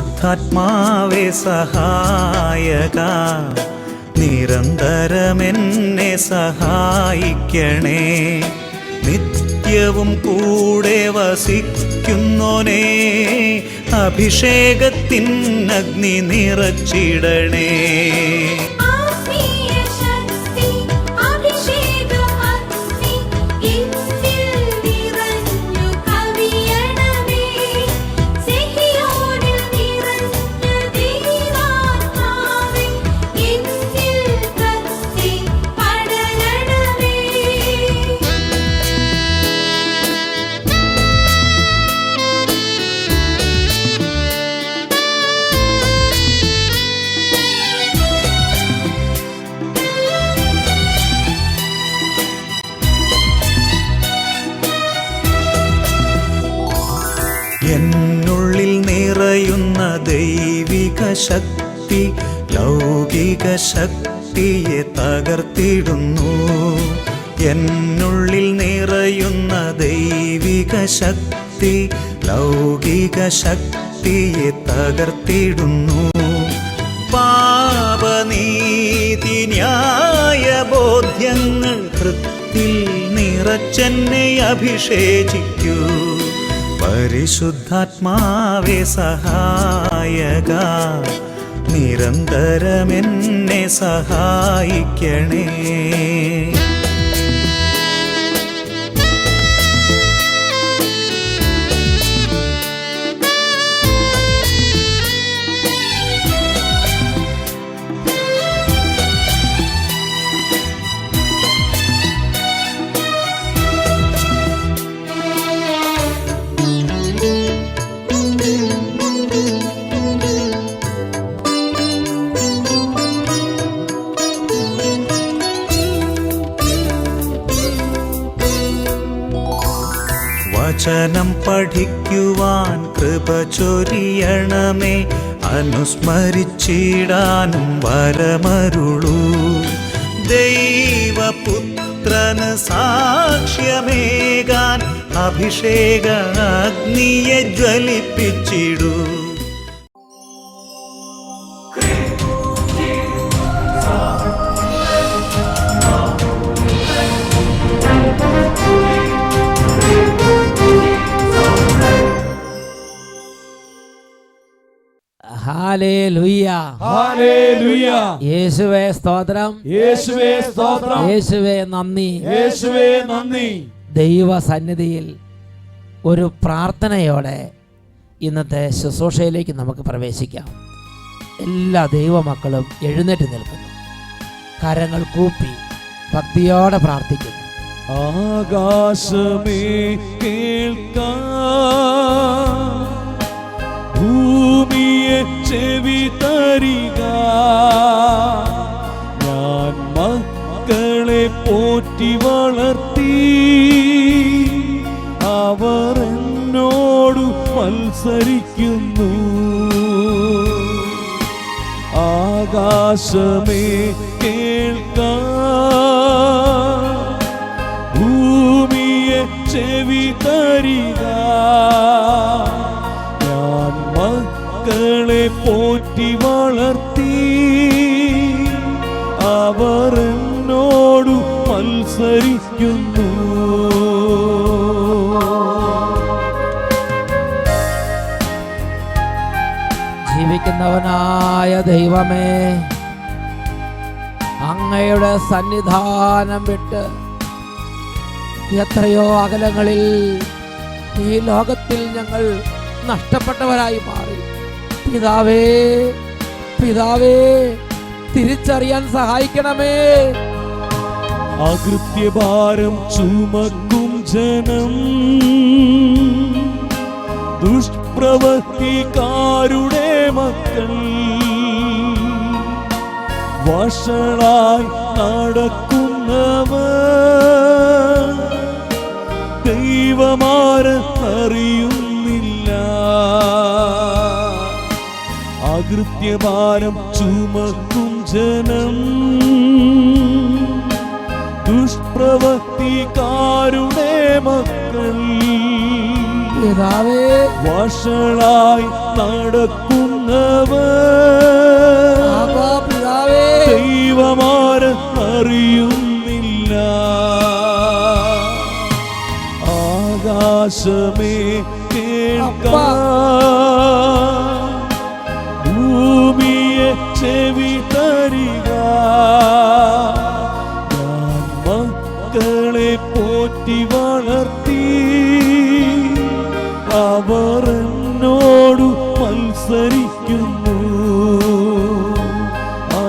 പരിശുദ്ധാത്മാവേ സഹായക, നിരന്തരമെന്നെ സഹായിക്കണേ. നിത്യവും കൂടെ വസിക്കുന്നോനേ, അഭിഷേകത്തിൻ അഗ്നി നിറച്ചിടണേ. എന്നുള്ളിൽ നിറയുന്ന ദൈവിക ശക്തി ലൗകിക ശക്തിയെ തകർത്തിടുന്നു. എന്നുള്ളിൽ നിറയുന്ന ദൈവിക ശക്തി ലൗകിക ശക്തിയെ തകർത്തിടുന്നു. പാപനീതി ന്യായ ബോധ്യങ്ങൾ ഹൃത്തിൽ നിറച്ചെന്നെ അഭിഷേചിക്കൂ. പരിശുദ്ധാത്മാവേ സഹായക, നിരന്തരമെന്നെ സഹായിക്കണേ. വചനം പഠിക്കുവാൻ കൃപ ചൊരിയണമേ, അനുസ്മരിച്ചിടാനും വരമരുളൂ. ദൈവപുത്രന് സാക്ഷ്യമേകാൻ അഭിഷേക അഗ്നിയെ ജ്വലിപ്പിച്ചിടൂ. Hallelujah, hallelujah. യേശുവേ സ്തോത്രം, യേശുവേ സ്തോത്രം, യേശുവേ നന്ദി, യേശുവേ നന്ദി. ദൈവസന്നിധിയിൽ ഒരു പ്രാർത്ഥനയോടെ ഇന്നത്തെ ശുശ്രൂഷയിലേക്ക് നമുക്ക് പ്രവേശിക്കാം. എല്ലാ ദൈവമക്കളും എഴുന്നേറ്റ് നിൽക്കുന്നു, കരങ്ങൾ കൂപ്പി ഭക്തിയോടെ പ്രാർത്ഥിക്കുന്നു. ആകാശമേ കേൾക്കാം, ഭൂമിയെ ചെവി തരിക. ഞാൻ മക്കളെ പോറ്റി വളർത്തി, അവർ എന്നോട് മത്സരിക്കുന്നു. ആകാശമേ കേൾക്കാം, ഭൂമിയെ ചെവി തരിക. ഞാൻ മക്കളെ പോറ്റി വളർത്തി, അവർ എന്നോട് മത്സരിക്കുന്നു. ജീവിക്കുന്നവനായ ദൈവമേ, അങ്ങയുടെ സന്നിധാനം വിട്ട് എത്രയോ അകലങ്ങളിൽ ഈ ലോകത്തിൽ ഞങ്ങൾ നഷ്ടപ്പെട്ടവരായി മാറി. പിതാവേ, പിതാവേ, തിരിച്ചറിയാൻ സഹായിക്കണമേ. അകൃത്യഭാരം ചുമക്കും ജനം, ദുഷ്പ്രവൃത്തിക്കാരുടെ മക്കൾ, വഷളായി നടക്കുന്നവർ ദൈവമാരെന്നറിയുന്നില്ല. അകൃത്യഭാരം ചുമക്കും ജനം, ദുഷ്പ്രവൃത്തിക്കാരുടെ മക്കൾ, പിതാവേ വഷളായി നടക്കുന്നവർ ആബാ പിതാവേ ദൈവമാരെന്നറിയുന്നില്ല. ആകാശമേ കേൾക്കാം, ഭൂമിയെ ചെവി തരിക. ഞാൻ മക്കളെ പോറ്റി വളർത്തി, അവർ എന്നോടു മത്സരിക്കുന്നു,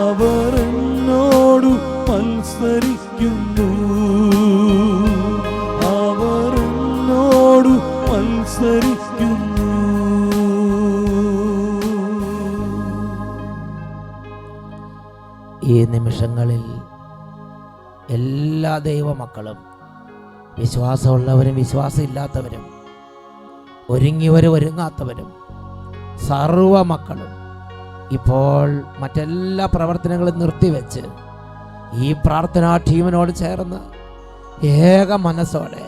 അവർ എന്നോടു മത്സരിക്കുന്നു, അവർ എന്നോടു മത്സരിക്കുന്നു. ഈ നിമിഷങ്ങളിൽ എല്ലാ ദൈവമക്കളും, വിശ്വാസമുള്ളവരും വിശ്വാസമില്ലാത്തവരും, ഒരുങ്ങിയവരും ഒരുങ്ങാത്തവരും, സർവ മക്കളും ഇപ്പോൾ മറ്റെല്ലാ പ്രവർത്തനങ്ങളും നിർത്തിവെച്ച് ഈ പ്രാർത്ഥനാ ടീമിനോട് ചേർന്ന് ഏക മനസ്സോടെ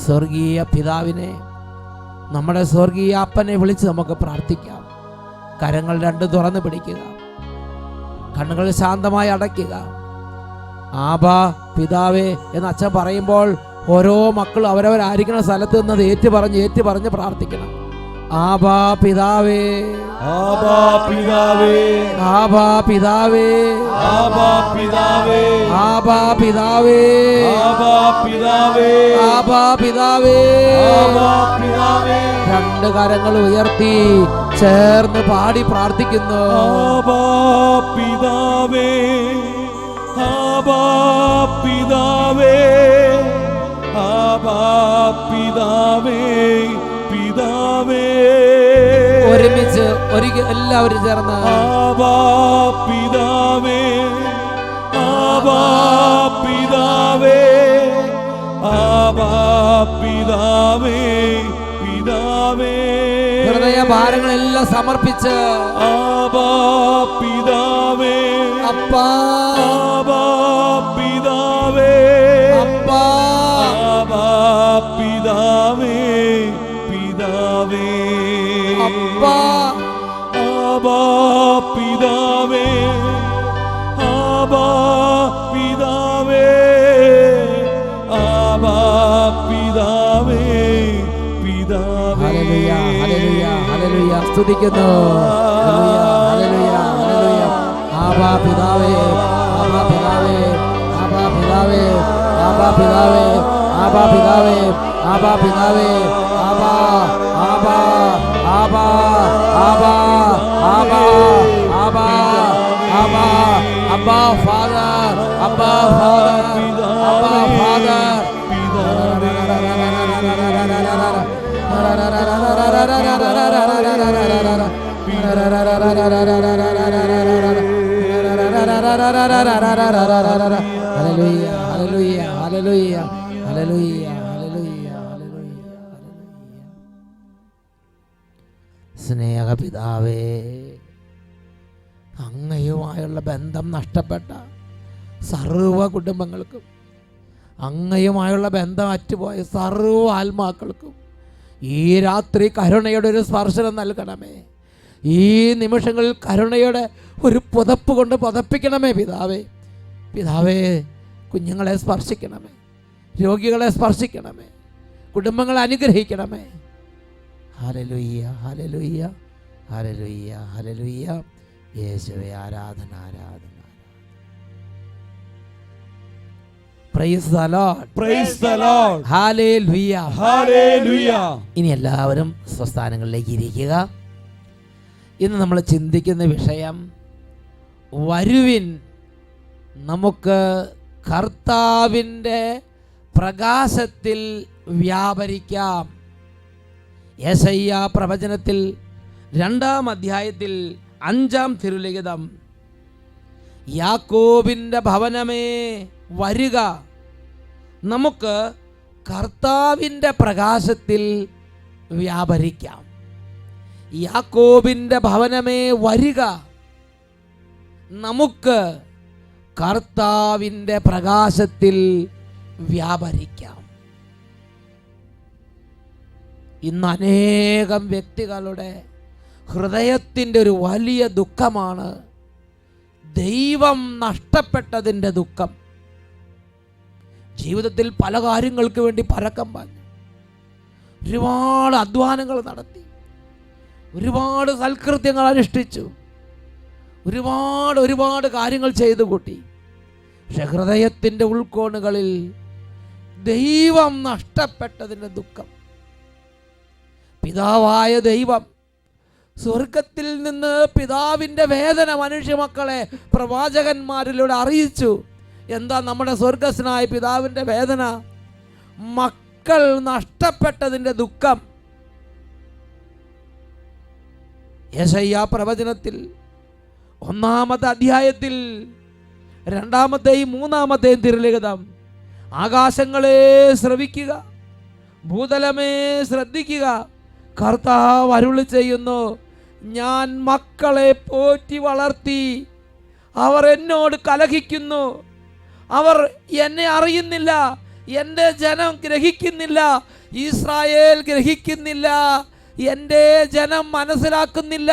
സ്വർഗീയ പിതാവിനെ, നമ്മുടെ സ്വർഗീയ അപ്പനെ വിളിച്ച് നമുക്ക് പ്രാർത്ഥിക്കാം. കരങ്ങൾ രണ്ടും തുറന്ന് പിടിക്കുക, കണ്ണുകൾ ശാന്തമായി അടയ്ക്കുക. ആബാ പിതാവേ എന്ന് അച്ഛൻ പറയുമ്പോൾ ഓരോ മക്കളും അവരവരായിരിക്കുന്ന സ്ഥലത്ത് നിന്ന് ഏറ്റുപറഞ്ഞ് പ്രാർത്ഥിക്കണം. ആബാ പിതാവേ, ആബാ പിതാവേ, ആബാ പിതാവേ, ആബാ പിതാവേ, ആബാ പിതാവേ, ആബാ പിതാവേ, ആബാ പിതാവേ. ആബാ പിതാവേ. രണ്ട് കരങ്ങൾ ഉയർത്തി ചേർന്ന് പാടി പ്രാർത്ഥിക്കുന്നു. ആബാ പിതാവേ, ആബാ പിതാവേ, ആബാ പിതാവേ, പിതാവേ. ഒരുമിച്ച് എല്ലാവരും ചേർന്ന് ആബാ പിതാവേ, ആബാ പിതാവേ, ആബാ പിതാവേ, പിതാവേ. ഹൃദയഭാരങ്ങളെല്ലാം സമർപ്പിച്ച് ആബാ പിതാവേ, അപ്പാ, ആബാ പിതാവേ, അപ്പാ, ആബാ പിതാവേ, പിതാവേ. അപ്പാ, ആബാ പിതാവേ, ആബാ പിതാവേ, ആബാ പിതാവേ, പിതാവേ. ഹല്ലേലൂയ, ഹല്ലേലൂയ, ഹല്ലേലൂയ. സ്തുതിക്കുന്നു. ഹല്ലേലൂയ, ഹല്ലേലൂയ. ആബാ പിതാവേ, ആബാ പിതാവേ, ആബാ പിതാവേ, ആബാ പിതാവേ, ആബാ പിതാവേ, ആബാ പിതാവേ, ആബാ, ആബാ, ആബാ, ആബാ, ആബാ, ആബാ, ആബാ, abba father, abba father, abba father. ഹല്ലേലൂയ, ഹല്ലേലൂയ, ഹല്ലേലൂയ, ഹല്ലേലൂയ, ഹല്ലേലൂയ, ഹല്ലേലൂയ. സ്നേഹപിതാവേ, അങ്ങയുമായുള്ള ബന്ധം നഷ്ടപ്പെട്ട സർവ്വ കുടുംബങ്ങൾക്കും, അങ്ങയുമായുള്ള ബന്ധം അറ്റുപോയ സർവ്വ ആത്മാക്കൾക്കും ഈ രാത്രി കരുണയുടെ ഒരു സ്പർശനം നൽകണമേ. ഈ നിമിഷങ്ങളിൽ കരുണയുടെ ഒരു പുതപ്പ് കൊണ്ട് പുതപ്പിക്കണമേ പിതാവേ. പിതാവേ, കുഞ്ഞുങ്ങളെ സ്പർശിക്കണമേ, രോഗികളെ സ്പർശിക്കണമേ, കുടുംബങ്ങളെ അനുഗ്രഹിക്കണമേ. ഹല്ലേലൂയ, ഹല്ലേലൂയ, ഹല്ലേലൂയ, ഹല്ലേലൂയ. യേശുവേ, ആരാധന, ആരാധന. Praise the Lord, praise the Lord. Hallelujah, hallelujah. ഇനി എല്ലാവരും സ്വസ്ഥാനങ്ങളിലേക്ക് ഇരിക്കുക. ഇന്ന് നമ്മൾ ചിന്തിക്കുന്ന വിഷയം, വരുവിൻ നമുക്ക് കർത്താവിൻ്റെ പ്രകാശത്തിൽ വ്യാപരിക്കാം. യെശയ്യാ പ്രവചനത്തിൽ 2-ാം അധ്യായത്തിൽ 5-ാം തിരുലിഖിതം, യാക്കോബിൻ്റെ ഭവനമേ വരുക, നമുക്ക് കർത്താവിൻ്റെ പ്രകാശത്തിൽ വ്യാപരിക്കാം. യാക്കോബിൻ്റെ ഭവനമേ വരിക, നമുക്ക് കർത്താവിൻ്റെ പ്രകാശത്തിൽ വ്യാപരിക്കാം. ഇന്ന് അനേകം വ്യക്തികളുടെ ഹൃദയത്തിൻ്റെ ഒരു വലിയ ദുഃഖമാണ് ദൈവം നഷ്ടപ്പെട്ടതിൻ്റെ ദുഃഖം. ജീവിതത്തിൽ പല കാര്യങ്ങൾക്ക് വേണ്ടി പരക്കം പാഞ്ഞു, ഒരുപാട് അധ്വാനങ്ങൾ നടത്തി, ഒരുപാട് സൽകൃത്യങ്ങൾ അനുഷ്ഠിച്ചു, ഒരുപാട് കാര്യങ്ങൾ ചെയ്തു കൂട്ടി. പക്ഷെ ഹൃദയത്തിൻ്റെ ഉൾക്കോണുകളിൽ ദൈവം നഷ്ടപ്പെട്ടതിൻ്റെ ദുഃഖം. പിതാവായ ദൈവം സ്വർഗത്തിൽ നിന്ന് പിതാവിൻ്റെ വേദന മനുഷ്യ മക്കളെ പ്രവാചകന്മാരിലൂടെ അറിയിച്ചു. എന്താ നമ്മുടെ സ്വർഗസ്വനായ പിതാവിൻ്റെ വേദന? മക്കൾ നഷ്ടപ്പെട്ടതിൻ്റെ ദുഃഖം. യെശയ്യാ പ്രവചനത്തിൽ 1-ാമത്തെ അധ്യായത്തിൽ 2-ാമത്തെയും 3-ാമത്തെയും തിരുലിഖിതം, ആകാശങ്ങളെ ശ്രവിക്കുക, ഭൂതലമേ ശ്രദ്ധിക്കുക, കർത്താവ് അരുളി ചെയ്യുന്നു, ഞാൻ മക്കളെ പോറ്റി വളർത്തി, അവർ എന്നോട് കലഹിക്കുന്നു, അവർ എന്നെ അറിയുന്നില്ല, എൻ്റെ ജനം ഗ്രഹിക്കുന്നില്ല, ഇസ്രായേൽ ഗ്രഹിക്കുന്നില്ല, എൻ്റെ ജനം മനസ്സിലാക്കുന്നില്ല,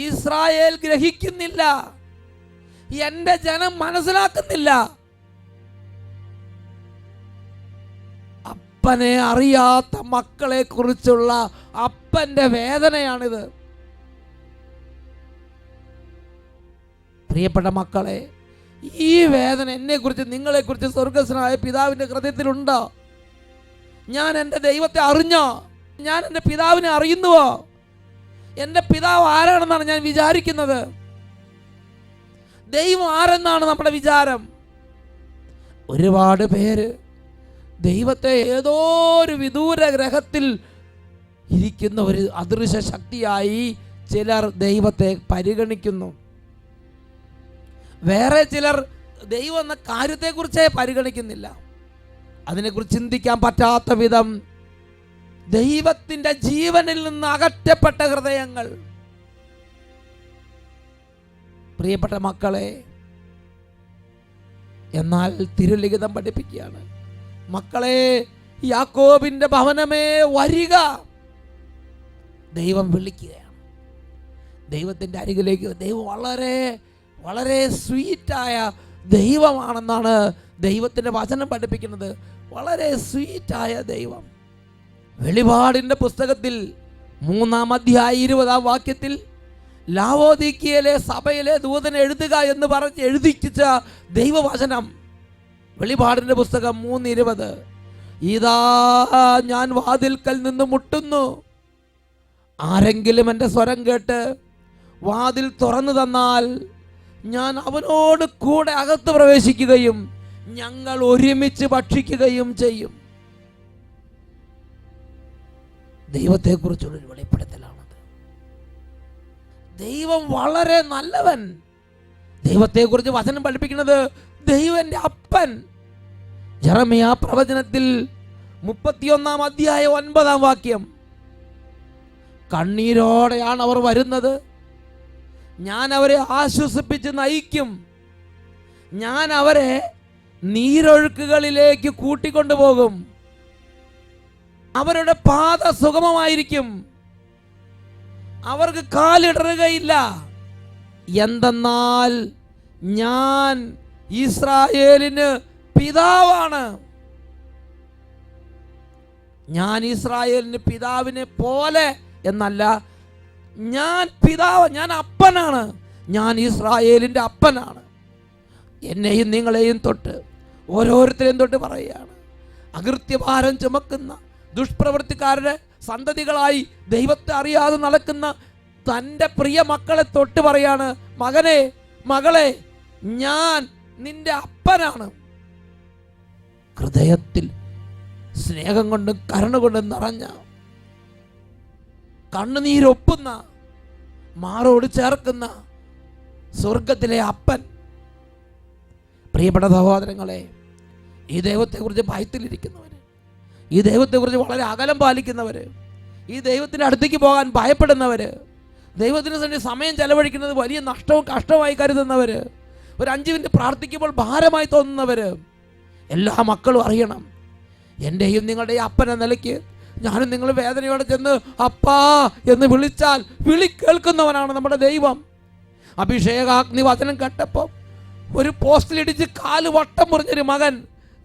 ഇസ്രായേൽ ഗ്രഹിക്കുന്നില്ല, എൻ്റെ ജനം മനസ്സിലാക്കുന്നില്ല. അപ്പനെ അറിയാത്ത മക്കളെ കുറിച്ചുള്ള അപ്പൻ്റെ വേദനയാണിത്. പ്രിയപ്പെട്ട മക്കളെ, ഈ വേദന എന്നെക്കുറിച്ച്, നിങ്ങളെക്കുറിച്ച് സ്വർഗസ്വനായ പിതാവിൻ്റെ ഹൃദയത്തിലുണ്ടോ? ഞാൻ എൻ്റെ ദൈവത്തെ അറിഞ്ഞോ? ഞാൻ എൻ്റെ പിതാവിനെ അറിയുന്നുവോ? എൻ്റെ പിതാവ് ആരാണെന്നാണ് ഞാൻ വിചാരിക്കുന്നത്? ദൈവം ആരെന്നാണ് നമ്മുടെ വിചാരം? ഒരുപാട് പേര് ദൈവത്തെ ഏതോ ഒരു വിദൂര ഗ്രഹത്തിൽ ഇരിക്കുന്ന ഒരു അദൃശ്യ ശക്തിയായി ചിലർ ദൈവത്തെ പരിഗണിക്കുന്നു. വേറെ ചിലർ ദൈവം എന്ന കാര്യത്തെക്കുറിച്ചേ പരിഗണിക്കുന്നില്ല. അതിനെക്കുറിച്ച് ചിന്തിക്കാൻ പറ്റാത്ത വിധം ദൈവത്തിൻ്റെ ജീവനിൽ നിന്ന് അകറ്റപ്പെട്ട ഹൃദയങ്ങൾ. പ്രിയപ്പെട്ട മക്കളെ, എന്നാൽ തിരുലിഖിതം പഠിപ്പിക്കുകയാണ്, മക്കളെ, യാക്കോബിൻ്റെ ഭവനമേ വരിക. ദൈവം വിളിക്കുകയാണ് ദൈവത്തിൻ്റെ അരികിലേക്ക്. ദൈവം വളരെ വളരെ സ്വീറ്റായ ദൈവമാണെന്നാണ് ദൈവത്തിൻ്റെ വചനം പഠിപ്പിക്കുന്നത്. വളരെ സ്വീറ്റായ ദൈവം. വെളിപാടിൻ്റെ പുസ്തകത്തിൽ 3-ാം അധ്യായം 20-ാം വാക്യത്തിൽ ലാവോദിക്കയിലെ സഭയിലെ ദൂതനെ എഴുതുക എന്ന് പറഞ്ഞ് എഴുതിച്ച ദൈവവചനം. വെളിപാടിൻ്റെ പുസ്തകം 3:20, ഇതാ ഞാൻ വാതിൽക്കൽ നിന്ന് മുട്ടുന്നു, ആരെങ്കിലും എൻ്റെ സ്വരം കേട്ട് വാതിൽ തുറന്നു തന്നാൽ ഞാൻ അവനോട് കൂടെ അകത്ത് പ്രവേശിക്കുകയും ഞങ്ങൾ ഒരുമിച്ച് ഭക്ഷിക്കുകയും ചെയ്യും. ദൈവത്തെക്കുറിച്ചുള്ളൊരു വെളിപ്പെടുത്തലാണത്. ദൈവം വളരെ നല്ലവൻ. ദൈവത്തെക്കുറിച്ച് വചനം പഠിപ്പിക്കുന്നത് ദൈവന്റെ അപ്പൻ. യെരമ്യാ പ്രവചനത്തിൽ 31-ാം അധ്യായം 9-ാം വാക്യം, കണ്ണീരോടെയാണ് അവർ വരുന്നത്, ഞാൻ അവരെ ആശ്വസിപ്പിച്ച് നയിക്കും, ഞാൻ അവരെ നീരൊഴുക്കുകളിലേക്ക് കൂട്ടിക്കൊണ്ടുപോകും, അവരുടെ പാത സുഗമമായിരിക്കും, അവർക്ക് കാലിടറുകയില്ല. എന്തെന്നാൽ ഞാൻ ഇസ്രായേലിന് പിതാവാണ്. ഞാൻ ഇസ്രായേലിന് പിതാവിനെ പോലെ എന്നല്ല, ഞാൻ പിതാവ്, ഞാൻ അപ്പനാണ്, ഞാൻ ഇസ്രായേലിൻ്റെ അപ്പനാണ്. എന്നെയും നിങ്ങളെയും തൊട്ട് ഓരോരുത്തരെയും തൊട്ട് പറയുകയാണ്, അകൃത്യഭാരം ചുമക്കുന്ന ദുഷ്പ്രവൃത്തിക്കാരുടെ സന്തതികളായി ദൈവത്തെ അറിയാതെ നടക്കുന്ന തൻ്റെ പ്രിയ മക്കളെ തൊട്ട് പറയാണ്, മകനെ, മകളെ, ഞാൻ നിന്റെ അപ്പനാണ്. ഹൃദയത്തിൽ സ്നേഹം കൊണ്ടും കരുണ കൊണ്ടും നിറഞ്ഞ, കണ്ണുനീരൊപ്പുന്ന, മാറോട് ചേർക്കുന്ന സ്വർഗത്തിലെ അപ്പൻ. പ്രിയപ്പെട്ട സഹോദരങ്ങളെ, ഈ ദൈവത്തെക്കുറിച്ച് ഭയത്തിലിരിക്കുന്നവര്, ഈ ദൈവത്തെക്കുറിച്ച് വളരെ അകലം പാലിക്കുന്നവര്, ഈ ദൈവത്തിൻ്റെ അടുത്തേക്ക് പോകാൻ ഭയപ്പെടുന്നവര്, ദൈവത്തിന് വേണ്ടി സമയം ചെലവഴിക്കുന്നത് വലിയ നഷ്ടവും കഷ്ടമായി കരുതുന്നവര്, ഒരു 5 മിനിറ്റ് പ്രാർത്ഥിക്കുമ്പോൾ ഭാരമായി തോന്നുന്നവര്, എല്ലാ മക്കളും അറിയണം, എൻ്റെയും നിങ്ങളുടെയും അപ്പൻ എന്ന നിലയ്ക്ക് ഞാനും നിങ്ങൾ വേദനയോടെ ചെന്ന് അപ്പാ എന്ന് വിളിച്ചാൽ വിളി കേൾക്കുന്നവനാണ് നമ്മുടെ ദൈവം. അഭിഷേകാഗ്നി വചനം കേട്ടപ്പോൾ ഒരു പോസ്റ്റിലിടിച്ച് കാല് വട്ടം മുറിഞ്ഞൊരു മകൻ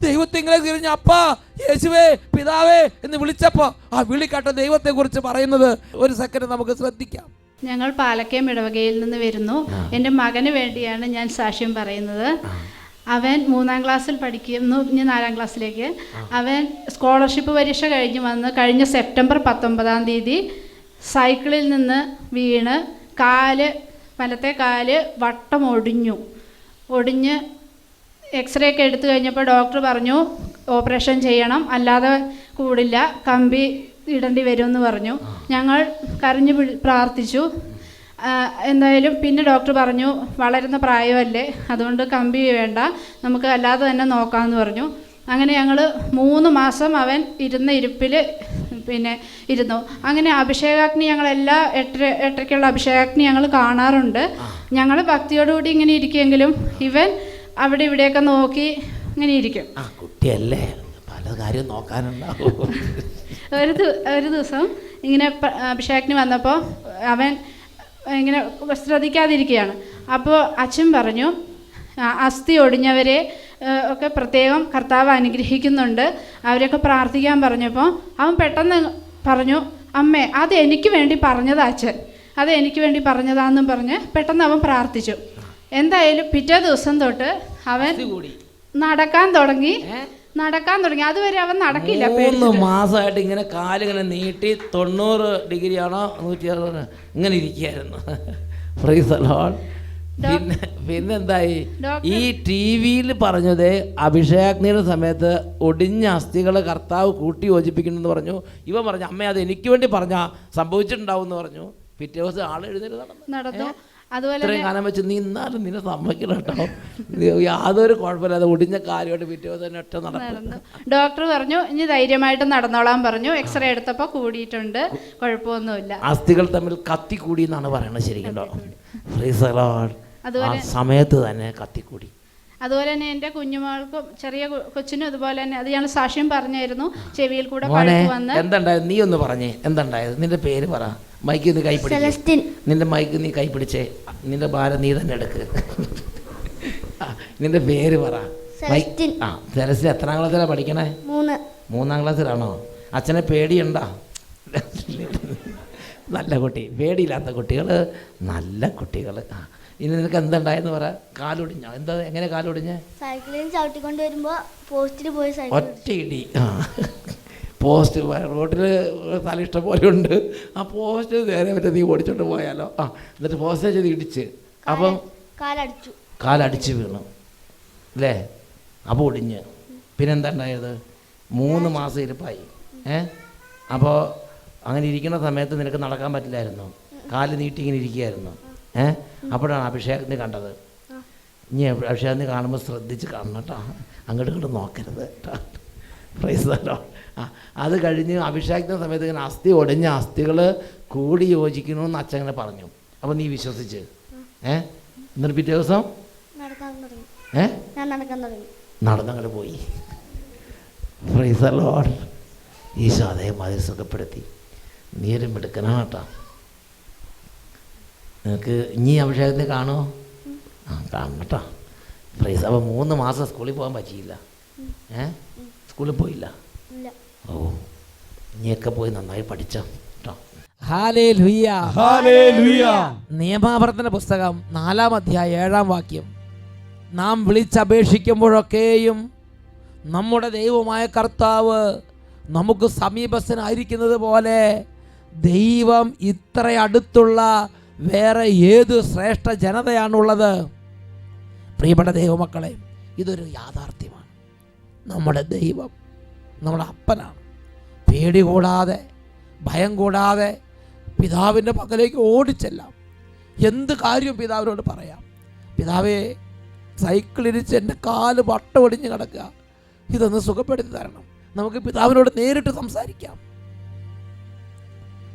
ദൈവത്തിങ്ങളെ തിരിഞ്ഞ് അപ്പാ യേശുവേ പിതാവേ എന്ന് വിളിച്ചപ്പോൾ ആ വിളി കേട്ട ദൈവത്തെക്കുറിച്ച് പറയുന്നത് ഒരു സെക്കൻഡ് നമുക്ക് ശ്രദ്ധിക്കാം. ഞങ്ങൾ പാലക്കയം ഇടവകയിൽ നിന്ന് വരുന്നു. എൻ്റെ മകന് വേണ്ടിയാണ് ഞാൻ സാക്ഷ്യം പറയുന്നത്. അവൻ 3-ാം ക്ലാസ്സിൽ പഠിക്കുന്നു, ഇനി 4-ാം ക്ലാസ്സിലേക്ക്. അവൻ സ്കോളർഷിപ്പ് പരീക്ഷ കഴിഞ്ഞ് വന്ന് കഴിഞ്ഞ സെപ്റ്റംബർ 19-ാം തീയതി സൈക്കിളിൽ നിന്ന് വീണ് വലത്തെ കാല് വട്ടം ഒടിഞ്ഞ് എക്സ്റേ ഒക്കെ എടുത്തു കഴിഞ്ഞപ്പോൾ ഡോക്ടർ പറഞ്ഞു ഓപ്പറേഷൻ ചെയ്യണം, അല്ലാതെ കൂടില്ല, കമ്പി ഇടേണ്ടി വരുമെന്ന് പറഞ്ഞു. ഞങ്ങൾ കരഞ്ഞു പ്രാർത്ഥിച്ചു. എന്തായാലും പിന്നെ ഡോക്ടർ പറഞ്ഞു വളരുന്ന പ്രായമല്ലേ, അതുകൊണ്ട് കമ്പി വേണ്ട, നമുക്ക് അല്ലാതെ തന്നെ നോക്കാമെന്ന് പറഞ്ഞു. അങ്ങനെ ഞങ്ങൾ 3 മാസം അവൻ ഇരുന്ന ഇരിപ്പിൽ ഇരുന്നു. അങ്ങനെ അഭിഷേകാഗ്നി ഞങ്ങളെല്ലാ 8:30ക്കുള്ള അഭിഷേകാഗ്നി ഞങ്ങൾ കാണാറുണ്ട്. ഞങ്ങൾ ഭക്തിയോടുകൂടി ഇങ്ങനെ ഇരിക്കുമെങ്കിലും ഇവൻ അവിടെ ഇവിടെയൊക്കെ നോക്കി ഇങ്ങനെ ഇരിക്കും. കുട്ടിയല്ലേ, പല കാര്യം നോക്കാനുണ്ടാവും. ഒരു ദിവസം ഇങ്ങനെ അഭിഷേകാഗ്നി വന്നപ്പോൾ അവൻ ഇങ്ങനെ ശ്രദ്ധിക്കാതിരിക്കുകയാണ്. അപ്പോൾ അച്ഛൻ പറഞ്ഞു അസ്ഥി ഒടിഞ്ഞവരെ ഒക്കെ പ്രത്യേകം കർത്താവ് അനുഗ്രഹിക്കുന്നുണ്ട്, അവരൊക്കെ പ്രാർത്ഥിക്കാൻ പറഞ്ഞപ്പോൾ അവൻ പെട്ടെന്ന് പറഞ്ഞു അമ്മേ അത് എനിക്ക് വേണ്ടി പറഞ്ഞതാ അച്ഛൻ, അത് എനിക്ക് വേണ്ടി പറഞ്ഞതാന്നും പറഞ്ഞ് പെട്ടെന്ന് അവൻ പ്രാർത്ഥിച്ചു. എന്തായാലും പിറ്റേ ദിവസം തൊട്ട് അവൻ നടക്കാൻ തുടങ്ങി. അതുവരെ അവൻ നടക്കില്ല. 3 മാസമായിട്ട് ഇങ്ങനെ കാലിങ്ങനെ നീട്ടി 90 ഡിഗ്രിയാണോ 160 ഇങ്ങനെ ഇരിക്കുകയായിരുന്നു. Praise the Lord. പിന്നെന്തായി ഈ ടി വിയിൽ പറഞ്ഞത് അഭിഷേകാഗ്നിയുടെ സമയത്ത് ഒടിഞ്ഞ അസ്ഥികളെ കർത്താവ് കൂട്ടി യോജിപ്പിക്കണമെന്ന് പറഞ്ഞു. ഇവൻ പറഞ്ഞു അമ്മ അത് എനിക്ക് വേണ്ടി പറഞ്ഞാ സംഭവിച്ചിട്ടുണ്ടാവും എന്ന് പറഞ്ഞു. പിറ്റേ ദിവസം ആൾ എഴുന്നേറ്റ് നടന്നു. ഇത്രയും കാലം വെച്ച് നീ എന്നാലും നിന്നെ സമ്മതിക്കണം കേട്ടോ, യാതൊരു കുഴപ്പമില്ലാതെ ഒടിഞ്ഞ കാര്യമായിട്ട് പിറ്റേ ദിവസം ഒറ്റ നടന്നു. ഡോക്ടർ പറഞ്ഞു ഇനി ധൈര്യമായിട്ട് നടന്നോളാൻ പറഞ്ഞു. എക്സ്റേ എടുത്തപ്പോൾ കൂടിയിട്ടുണ്ട്, കുഴപ്പമൊന്നുമില്ല. അസ്ഥികൾ തമ്മിൽ കത്തി കൂടി എന്നാണ് പറയണത് ശരിക്കും. Praise the Lord. ആ സമയത്ത് തന്നെ കത്തിക്കൂടി. അതുപോലെ തന്നെ എൻ്റെ കുഞ്ഞുമകൾക്കും ചെറിയ കൊച്ചിനും അതുപോലെ തന്നെ അത് ഞാൻ സാക്ഷ്യം പറഞ്ഞായിരുന്നു. ചെവിയിൽ കൂടെ വന്ന് എന്തുണ്ടായത് നീ ഒന്ന് പറഞ്ഞേ, എന്തുണ്ടായത്? നിന്റെ പേര് പറ. മൈക്ക് നീ കൈ പിടിച്ചേ, നിന്റെ മൈക്ക് നീ കൈ പിടിച്ചേ, നിന്റെ ഭാരം നീ തന്നെ എടുക്ക്. നിന്റെ പേര് പറ. ആ സെലസ്റ്റിൻ എത്രാം ക്ലാസ്സിലാണ് പഠിക്കണേ? 3-ാം ക്ലാസ്സിലാണോ? അച്ഛനെ പേടിയുണ്ടോ? നല്ല കുട്ടി, പേടിയില്ലാത്ത കുട്ടികൾ നല്ല കുട്ടികൾ. ഇനി നിനക്ക് എന്തുണ്ടായെന്ന് പറ. കാലൊടിഞ്ഞോ? എന്താ, എങ്ങനെ കാലൊടിഞ്ഞേ? സൈക്കിളിൽ ചവിട്ടിക്കൊണ്ട് വരുമ്പോൾ പോസ്റ്റിൽ പോയി ഒറ്റ ഇടി. പോസ്റ്റ് റോഡിൽ സ്ഥലം ഇഷ്ടം പോലെ ഉണ്ട്, ആ പോസ്റ്റ് നേരെ പറ്റ നീ ഓടിച്ചോണ്ട് പോയാലോ. എന്നിട്ട് പോസ്റ്റ് ചെയ്ത് ഇടിച്ച് അപ്പം കാലടിച്ച് വീണു അല്ലേ? അപ്പോൾ ഒടിഞ്ഞ്. പിന്നെന്താ ഉണ്ടായത്? 3 മാസം ഇരിപ്പായി. അപ്പോൾ അങ്ങനെ ഇരിക്കുന്ന സമയത്ത് നിനക്ക് നടക്കാൻ പറ്റില്ലായിരുന്നു, കാല് നീട്ടി ഇങ്ങനെ ഇരിക്കുകയായിരുന്നു. അപ്പോഴാണ് അഭിഷേകത്തിന് കണ്ടത്. ഇനി അഭിഷേകത്തിന് കാണുമ്പോൾ ശ്രദ്ധിച്ച് കാണണം കേട്ടോ, അങ്ങോട്ട് ഇങ്ങോട്ട് നോക്കരുത് കേട്ടോ. Praise the Lord. അത് കഴിഞ്ഞ് അഭിഷേകത്തിന് സമയത്ത് ഇങ്ങനെ അസ്ഥി ഒടിഞ്ഞ അസ്ഥികൾ കൂടി യോജിക്കണമെന്ന് അച്ഛൻ ഇങ്ങനെ പറഞ്ഞു. അപ്പോൾ നീ വിശ്വസിച്ച് എന്നിട്ട് പിറ്റേ ദിവസം നടന്നങ്ങോട്ട് പോയി. Praise the Lord. ഈശോ അതേമാതിരി സുഖപ്പെടുത്തി. നീ ഒരു മിടുക്കനാണ് കേട്ടോ. നിനക്ക് ഇനി അഭിഷേകത്തിന് കാണുമോ? കാണണം കേട്ടോ. പ്രൈസ്. അപ്പോൾ 3 മാസം സ്കൂളിൽ പോകാൻ പറ്റിയില്ല. സ്കൂളിൽ പോയില്ല. ഓ ഇനിയൊക്കെ പോയി നന്നായി പഠിച്ചോ കേട്ടോ. Hallelujah, hallelujah. നിയമാവർത്തന പുസ്തകം 4-ാം അധ്യായം 7-ാം വാക്യം. നാം വിളിച്ചപേക്ഷിക്കുമ്പോഴൊക്കെയും നമ്മുടെ ദൈവമായ കർത്താവ് നമുക്ക് സമീപസ്ഥനായിരിക്കുന്നത് പോലെ ദൈവം ഇത്ര അടുത്തുള്ള വേറെ ഏത് ശ്രേഷ്ഠ ജനതയാണുള്ളത്? പ്രിയപ്പെട്ട ദൈവമക്കളെ, ഇതൊരു യാഥാർത്ഥ്യമാണ്. നമ്മുടെ ദൈവം നമ്മുടെ അപ്പനാണ്. പേടി കൂടാതെ ഭയം കൂടാതെ പിതാവിൻ്റെ പക്കലേക്ക് ഓടിച്ചെല്ലാം. എന്ത് കാര്യവും പിതാവിനോട് പറയാം. പിതാവേ, സൈക്കിളിരിച്ച് എൻ്റെ കാല് വട്ടൊടിഞ്ഞ് കിടക്കുക, ഇതൊന്ന് സുഖപ്പെടുത്തി തരണം. നമുക്ക് പിതാവിനോട് നേരിട്ട് സംസാരിക്കാം.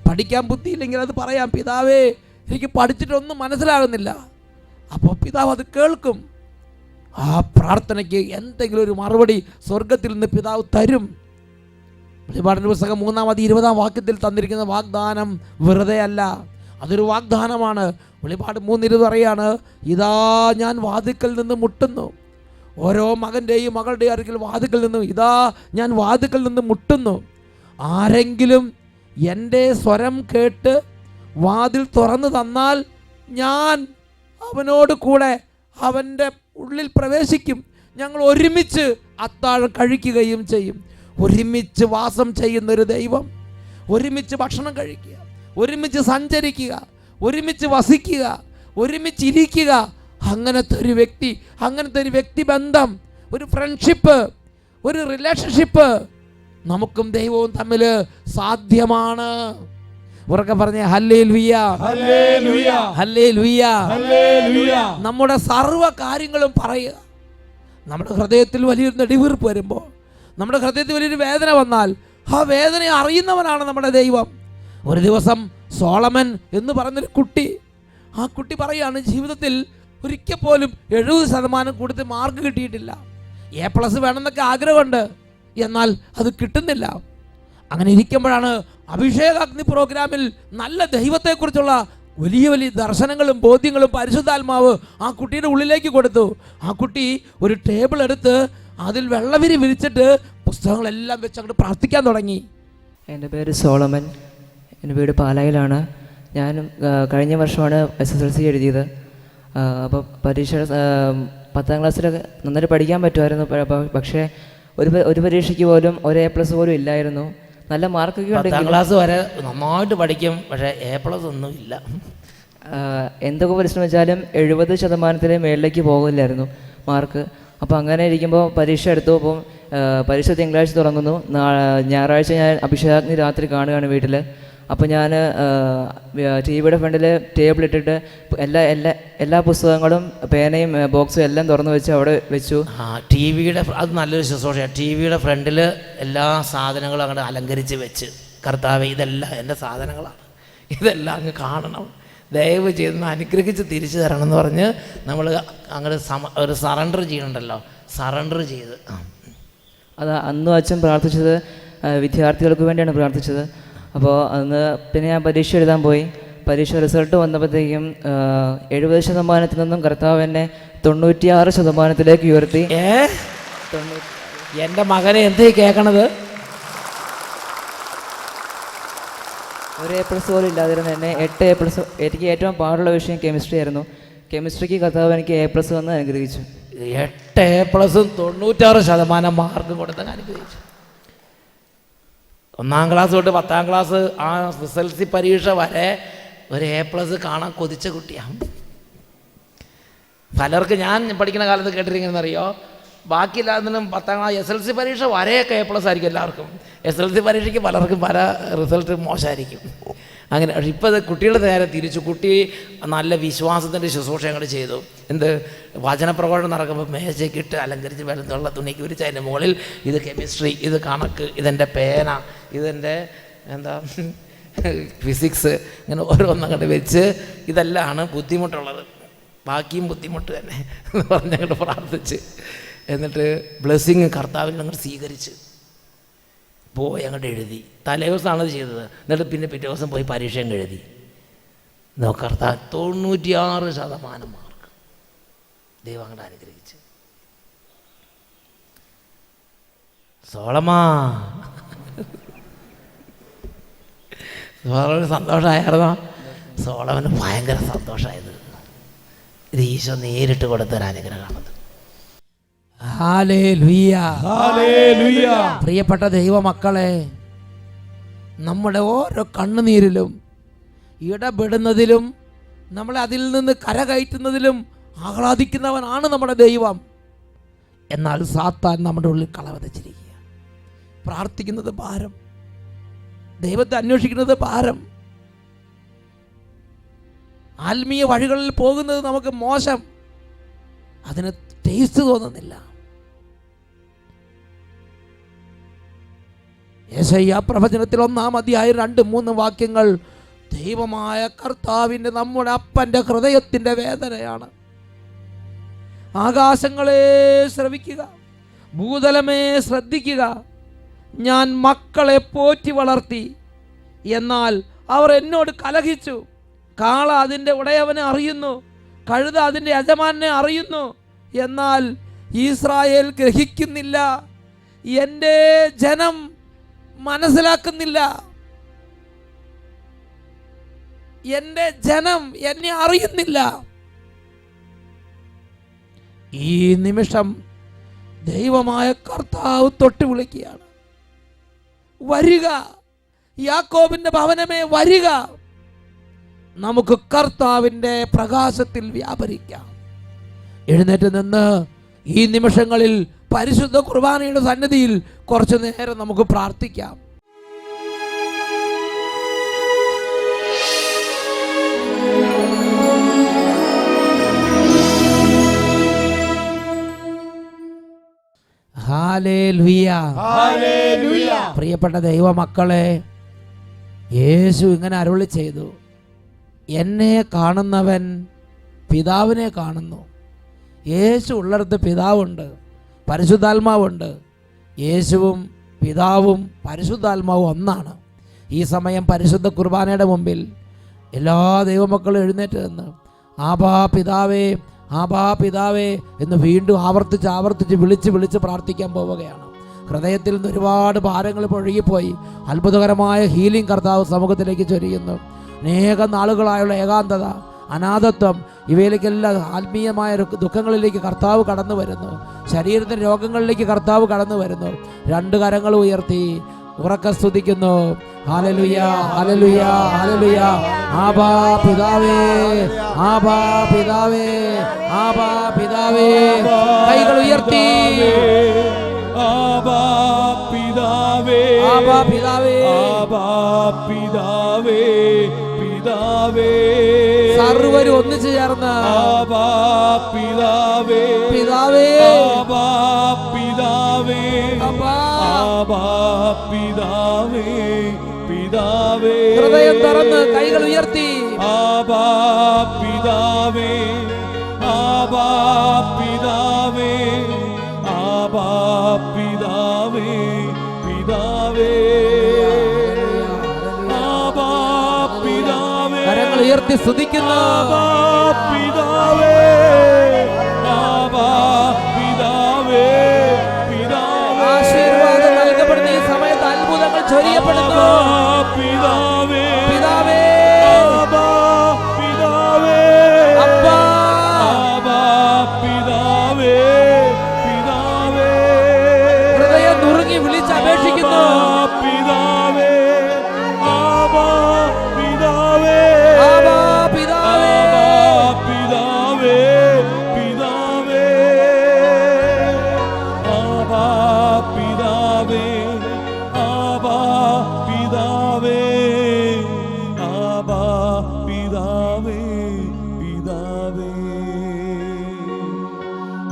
പഠിക്കാൻ ബുദ്ധിയില്ലെങ്കിൽ അത് പറയാം. പിതാവേ, എനിക്ക് പഠിച്ചിട്ടൊന്നും മനസ്സിലാകുന്നില്ല. അപ്പോൾ പിതാവ് അത് കേൾക്കും. ആ പ്രാർത്ഥനയ്ക്ക് എന്തെങ്കിലും ഒരു മറുപടി സ്വർഗത്തിൽ നിന്ന് പിതാവ് തരും. വെളിപാടിൻ്റെ പുസ്തകം 3:20 തന്നിരിക്കുന്ന വാഗ്ദാനം വെറുതെ അല്ല, അതൊരു വാഗ്ദാനമാണ്. വെളിപാട് 3:20 പറയാണ്, ഇതാ ഞാൻ വാതിക്കൽ നിന്ന് മുട്ടുന്നു. ഓരോ മകൻ്റെയും മകളുടെയും അടുക്കൽ വാതിക്കൽ നിന്നും, ഇതാ ഞാൻ വാതിക്കൽ നിന്ന് മുട്ടുന്നു. ആരെങ്കിലും എൻ്റെ സ്വരം കേട്ട് വാതിൽ തുറന്നു തന്നാൽ ഞാൻ അവനോട് കൂടെ അവൻ്റെ ഉള്ളിൽ പ്രവേശിക്കും. ഞങ്ങൾ ഒരുമിച്ച് അത്താഴം കഴിക്കുകയും ചെയ്യും. ഒരുമിച്ച് വാസം ചെയ്യുന്നൊരു ദൈവം, ഒരുമിച്ച് ഭക്ഷണം കഴിക്കുക, ഒരുമിച്ച് സഞ്ചരിക്കുക, ഒരുമിച്ച് വസിക്കുക, ഒരുമിച്ച് ഇരിക്കുക. അങ്ങനത്തെ ഒരു വ്യക്തിബന്ധം, ഒരു ഫ്രണ്ട്ഷിപ്പ്, ഒരു റിലേഷൻഷിപ്പ് നമുക്കും ദൈവവും തമ്മിൽ സാധ്യമാണ്. ഉറക്കെ പറഞ്ഞേ ഹല്ലേലൂയ, ഹല്ലേലൂയ, ഹല്ലേലൂയ, ഹല്ലേലൂയ. നമ്മുടെ സർവ്വ കാര്യങ്ങളും പറയുക. നമ്മുടെ ഹൃദയത്തിൽ വലിയൊരു നെടുവീർപ്പ് വരുമ്പോൾ, നമ്മുടെ ഹൃദയത്തിൽ വലിയൊരു വേദന വന്നാൽ ആ വേദന അറിയുന്നവനാണ് നമ്മുടെ ദൈവം. ഒരു ദിവസം സോളമൻ എന്ന് പറയുന്നൊരു കുട്ടി, ആ കുട്ടി പറയുകയാണ്, ജീവിതത്തിൽ ഒരിക്കൽ പോലും 70% കൂടുതൽ മാർക്ക് കിട്ടിയിട്ടില്ല. A+ വേണമെന്നൊക്കെ ആഗ്രഹമുണ്ട്, എന്നാൽ അത് കിട്ടുന്നില്ല. അങ്ങനെ ഇരിക്കുമ്പോഴാണ് അഭിഷേകാഗ്നി പ്രോഗ്രാമിൽ നല്ല ദൈവത്തെക്കുറിച്ചുള്ള വലിയ വലിയ ദർശനങ്ങളും ബോധ്യങ്ങളും പരിശുദ്ധാത്മാവ് ആ കുട്ടിയുടെ ഉള്ളിലേക്ക് കൊടുത്തു. ആ കുട്ടി ഒരു ടേബിൾ എടുത്ത് അതിൽ വെള്ളവിരി വിരിച്ചിട്ട് പുസ്തകങ്ങളെല്ലാം വെച്ച് അങ്ങോട്ട് പ്രാർത്ഥിക്കാൻ തുടങ്ങി. എൻ്റെ പേര് സോളമൻ, എൻ്റെ വീട് പാലായിലാണ്. ഞാൻ കഴിഞ്ഞ വർഷമാണ് SSLC എഴുതിയത്. അപ്പോൾ പരീക്ഷ 10ാം ക്ലാസ്സിൽ നന്നായിട്ട് പഠിക്കാൻ പറ്റുമായിരുന്നു. പക്ഷേ ഒരു പരീക്ഷയ്ക്ക് പോലും ഒരു A+ പോലും ഇല്ലായിരുന്നു. നല്ല മാർക്കൊക്കെ ഉണ്ട്. 10ാം ക്ലാസ് വരെ നന്നായിട്ട് പഠിക്കും, പക്ഷേ A+ ഒന്നും ഇല്ല. എന്തൊക്കെ പരിശ്രമിച്ചാലും 70% മേളിലേക്ക് പോകില്ലായിരുന്നു മാർക്ക്. അപ്പോൾ അങ്ങനെ ഇരിക്കുമ്പോൾ പരീക്ഷ എടുത്തു. അപ്പം പരീക്ഷ തിങ്കളാഴ്ച തുടങ്ങുന്നു. ഞായറാഴ്ച ഞാൻ അഭിഷേകാഗ്നി രാത്രി കാണുകയാണ് വീട്ടിൽ. അപ്പോൾ ഞാൻ TV ഫ്രണ്ടിൽ ടേബിൾ ഇട്ടിട്ട് എല്ലാ പുസ്തകങ്ങളും പേനയും ബോക്സും എല്ലാം തുറന്നു വെച്ച് അവിടെ വെച്ചു. TV അത് നല്ലൊരു ശുശ്രൂഷയാണ്. TV ഫ്രണ്ടിൽ എല്ലാ സാധനങ്ങളും അങ്ങോട്ട് അലങ്കരിച്ച് വെച്ച്, കർത്താവേ ഇതെല്ലാം എൻ്റെ സാധനങ്ങളാണ്, ഇതെല്ലാം അങ്ങ് കാണണം, ദയവ് ചെയ്ത് അനുഗ്രഹിച്ച് തിരിച്ചു തരണം എന്ന് പറഞ്ഞ് നമ്മൾ അങ്ങോട്ട് ഒരു സറണ്ടർ ചെയ്യണുണ്ടല്ലോ, സറണ്ടർ ചെയ്ത്. അത് അന്നും അച്ഛൻ പ്രാർത്ഥിച്ചത് വിദ്യാർത്ഥികൾക്ക് വേണ്ടിയാണ് പ്രാർത്ഥിച്ചത്. അപ്പോൾ അന്ന് പിന്നെ ഞാൻ പരീക്ഷ എഴുതാൻ പോയി. പരീക്ഷ റിസൾട്ട് വന്നപ്പോഴത്തേക്കും 70% നിന്നും കർത്താവ് എന്നെ 96% ഉയർത്തി. എൻ്റെ മകനെ എന്തേ കേൾക്കണത്? ഒരു A+ പോലും ഇല്ലാതിരുന്നു എന്നെ 8 A+. എനിക്ക് ഏറ്റവും പാടുള്ള വിഷയം കെമിസ്ട്രി ആയിരുന്നു. കെമിസ്ട്രിക്ക് കർത്താവ് എനിക്ക് A+ വന്ന് അനുഗ്രഹിച്ചു. 8 A+ഉം 96% മാർക്കും കൊടുത്ത് അനുഗ്രഹിച്ചു. 1ാം ക്ലാസ് തൊട്ട് 10ാം ക്ലാസ് ആ SSLC പരീക്ഷ വരെ ഒരു A+ കാണാൻ കൊതിച്ച കുട്ടിയാണ്. പലർക്ക് ഞാൻ പഠിക്കുന്ന കാലത്ത് കേട്ടിരിക്കുന്നറിയോ, ബാക്കിയില്ലാതിനും 10ാം ക്ലാസ് SSLC പരീക്ഷ വരെയൊക്കെ A+ ആയിരിക്കും എല്ലാവർക്കും. SSLC പരീക്ഷയ്ക്ക് പലർക്കും പല റിസൾട്ട് മോശമായിരിക്കും. അങ്ങനെ ഇപ്പോൾ അത് കുട്ടികളുടെ നേരെ തിരിച്ചു. കുട്ടി നല്ല വിശ്വാസത്തിൻ്റെ ശുശ്രൂഷ അങ്ങോട്ട് ചെയ്തു. എന്ത് വചനപ്രകടനം നടക്കുമ്പോൾ മേശയ്ക്കിട്ട് അലങ്കരിച്ച് വെളുത്തുള്ള തുണിക്ക് വിരിച്ച് അതിൻ്റെ മുകളിൽ ഇത് കെമിസ്ട്രി, ഇത് കണക്ക്, ഇതെൻ്റെ പേന, ഇതെൻ്റെ എന്താ ഫിസിക്സ്, ഇങ്ങനെ ഓരോന്നങ്ങോട്ട് വെച്ച് ഇതെല്ലാമാണ് ബുദ്ധിമുട്ടുള്ളത്, ബാക്കിയും ബുദ്ധിമുട്ട് തന്നെ എന്ന് പറഞ്ഞങ്ങോട്ട് പ്രാർത്ഥിച്ച്, എന്നിട്ട് ബ്ലെസ്സിങ് കർത്താവിൽ അങ്ങോട്ട് സ്വീകരിച്ച് പോയി അങ്ങോട്ട് എഴുതി. തലേദിവസമാണ് അത് ചെയ്തത്. എന്നിട്ട് പിന്നെ പിറ്റേ ദിവസം പോയി പരീക്ഷയും എഴുതി. കർത്താവ് 96% മാർക്ക് ദൈവം അങ്ങോട്ട് അനുഗ്രഹിച്ചു. സോളമാ വളരെ സന്തോഷമായിരുന്നോ? സോളമന് ഭയങ്കര സന്തോഷമായത്. ഇത് ഈശോ നേരിട്ട് കൊടുത്തൊരു അനുഗ്രഹമാണത്. Hallelujah, hallelujah. പ്രിയപ്പെട്ട ദൈവമക്കളെ, നമ്മുടെ ഓരോ കണ്ണുനീരിലും ഇടപെടുന്നതിലും നമ്മളെ അതിൽ നിന്ന് കരകയറ്റുന്നതിലും ആഹ്ലാദിക്കുന്നവനാണ് നമ്മുടെ ദൈവം. എന്നാൽ സാത്താൻ നമ്മുടെ ഉള്ളിൽ കളവതച്ചിരിക്കുക. പ്രാർത്ഥിക്കുന്നത് ഭാരം, ദൈവത്തെ അന്വേഷിക്കുന്നത് ഭാരം, ആത്മീയ വഴികളിൽ പോകുന്നത് നമുക്ക് മോശം, അതിന് ടേസ്റ്റ് തോന്നുന്നില്ല. യെശയ്യാ പ്രവചനത്തിൽ 1-ാം അധ്യായം 2-3 വാക്യങ്ങൾ ദൈവമായ കർത്താവിൻ്റെ നമ്മുടെ അപ്പൻ്റെ ഹൃദയത്തിൻ്റെ വേദനയാണ്. ആകാശങ്ങളെ ശ്രവിക്കുക, ഭൂതലമേ ശ്രദ്ധിക്കുക, ഞാൻ മക്കളെ പോറ്റി വളർത്തി, എന്നാൽ അവർ എന്നോട് കലഹിച്ചു. കാള അതിൻ്റെ ഉടയവനെ അറിയുന്നു, കഴുത അതിൻ്റെ യജമാനെ അറിയുന്നു, എന്നാൽ ഇസ്രായേൽ ഗ്രഹിക്കുന്നില്ല. എൻ്റെ ജനം മനസ്സിലാക്കുന്നില്ല. എൻ്റെ ജനം എന്നെ അറിയുന്നില്ല. ഈ നിമിഷം ദൈവമായ കർത്താവ് തൊട്ട് വിളിക്കുകയാണ്, വരിക യാക്കോബിന്റെ ഭവനമേ വരിക, നമുക്ക് കർത്താവിൻ്റെ പ്രകാശത്തിൽ വ്യാപരിക്കാം. എഴുന്നേറ്റ് നിന്ന് ഈ നിമിഷങ്ങളിൽ പരിശുദ്ധ കുർബാനയുടെ സന്നിധിയിൽ കുറച്ചു നേരം നമുക്ക് പ്രാർത്ഥിക്കാം. Hallelujah, hallelujah. പ്രിയപ്പെട്ട ദൈവമക്കളെ, യേശു ഇങ്ങനെ അരുളി ചെയ്തു, എന്നെ കാണുന്നവൻ പിതാവിനെ കാണുന്നു. യേശു ഉള്ളിടത്ത് പിതാവുണ്ട്, പരിശുദ്ധാത്മാവുണ്ട്. യേശുവും പിതാവും പരിശുദ്ധാത്മാവും ഒന്നാണ്. ഈ സമയം പരിശുദ്ധ കുർബാനയുടെ മുമ്പിൽ എല്ലാ ദൈവമക്കളും എഴുന്നേറ്റ് നിന്ന് ആബാ പിതാവേ, ആബാ പിതാവേ എന്ന് വീണ്ടും ആവർത്തിച്ച് വിളിച്ച് പ്രാർത്ഥിക്കാൻ പോവുകയാണ്. ഹൃദയത്തിൽ നിന്ന് ഒരുപാട് ഭാരങ്ങൾ ഒഴുകിപ്പോയി. അത്ഭുതകരമായ ഹീലിംഗ് കർത്താവ് സമൂഹത്തിലേക്ക് ചൊരിയുന്നു. അനേക നാളുകളായുള്ള ഏകാന്തത, അനാഥത്വം, ഇവയിലേക്കെല്ലാം ആത്മീയമായ ദുഃഖങ്ങളിലേക്ക് കർത്താവ് കടന്നു വരുന്നു. ശരീരത്തിൻ്റെ രോഗങ്ങളിലേക്ക് കർത്താവ് കടന്നു വരുന്നു. രണ്ട് കരങ്ങൾ ഉയർത്തി ഉറക്കെ സ്തുതിക്കുന്നു. ഹല്ലേലൂയ, ഹല്ലേലൂയ, ഹല്ലേലൂയ. ആബാ പിതാവേ, ആബാ പിതാവേ, ആബാ പിതാവേ. കൈകൾ ഉയർത്തി ആബാ പിതാവേ, ആബാ പിതാവേ, ആബാ പിതാവേ, പിതാവേ. സർവരും ഒന്നിച്ചു ചേർന്ന് ആബാ പിതാവേ, പിതാവേ, ആബാ പിതാവേ, ആബാ. ആബാ പിതാവേ, പിതാവേ. ഹൃദയം തുറന്ന് കൈകൾ ഉയർത്തി ആബാ പിതാവേ, ആബാ പിതാവേ, ആബാ പിതാവേ, പിതാവേ. ആബാ പിതാവേ, കരങ്ങൾ ഉയർത്തി സ്തുതിക്കുന്നു. ആബാ പിതാവേ, ആബാ പിതാവേ, പിതാവേ. ആശീർവാദം നൽകപ്പെടുന്ന ഈ സമയത്ത് അത്ഭുതങ്ങൾ ചൊരിയപ്പെടുന്നു. പിതാവേ, പിതാവേ, ആബാ പിതാവേ, അപ്പാ. ആബാ പിതാവേ, പിതാവേ. ഹൃദയം നുറുങ്ങി വിളിച്ച് അപേക്ഷിക്കുന്നു. പിതാവേ, ആബാ പിതാവേ, ആബാ പിതാവേ, ആബാ പിതാവേ, പിതാവേ. ആബാ പിതാവേ, ആബാ പിതാവേ, ആബാ പിതാവേ, പിതാവേ.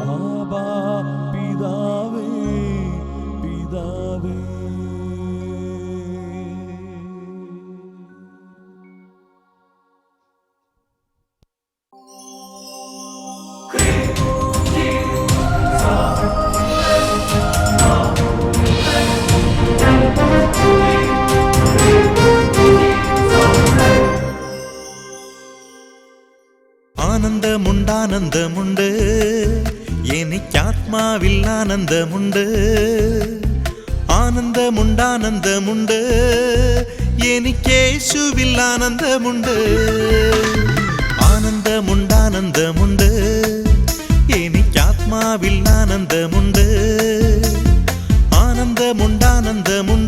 ആബാ പിതാവേ, പിതാവേ. ആനന്ദമുണ്ടാനന്ദമുണ്ട്, എനിക്കാത്മാവിൽ ആനന്ദമുണ്ട്. ആനന്ദമുണ്ടാനന്ദമുണ്ട്, എനിക്കേശുവിൽ ആനന്ദമുണ്ട്. ആനന്ദമുണ്ടാനന്ദമുണ്ട്, എനിക്കാത്മാവിൽ ആനന്ദമുണ്ട്. ആനന്ദമുണ്ടാനന്ദമുണ്ട്,